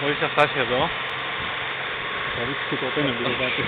Μόλις θα φτάσει εδώ, θα ρίξει και το πέναντι το κάτι.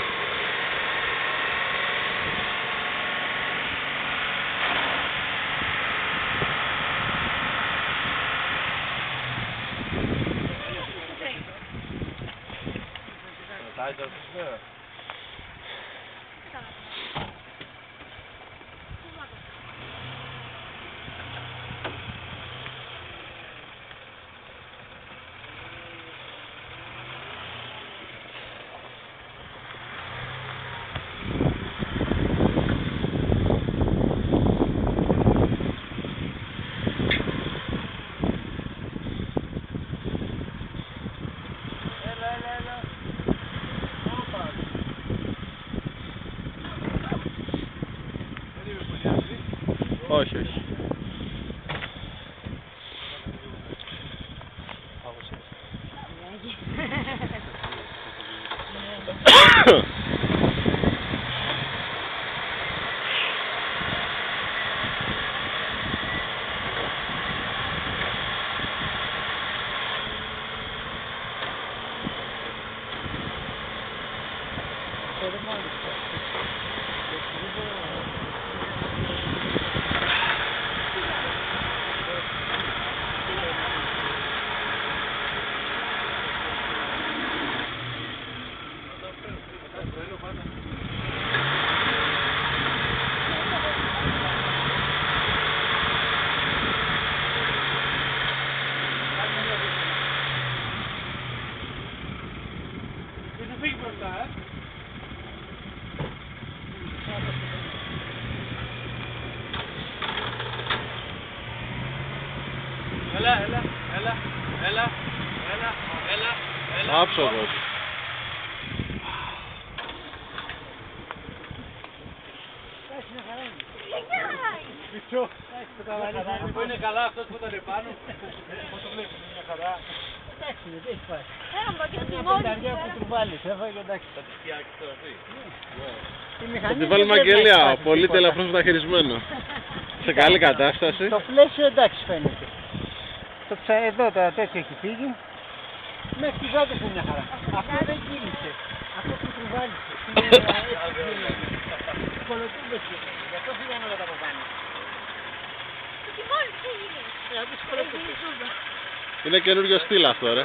Όχι, όχι. Έλα. Άψογος. Είναι καλά αυτός που ήταν επάνω. Πώς το βλέπεις, είναι μια χαρά. Εντάξει, δεν έχει πάει. Μια πενταριά που του βάλεις, έφαγε εντάξει. Θα τη φτιάξεις τώρα αυτή. Θα τη βάλουμε αγγελία, πολύ τελαφρώς μεταχειρισμένο. Σε καλή κατάσταση. Το πλαίσιο εντάξει φαίνεται. Εδώ τα τέτοια έχει φύγει. Μέχρι τις άντρες είναι μια χαρά. Αυτό δεν κύλησε. Αυτό που τρουβάλισε. Σκολοτούμπες είναι. Γι' αυτό φύγανε όλα τα από πάνω. Τι μόλις τι είναι. Είναι καινούριο στυλ αυτό ρε.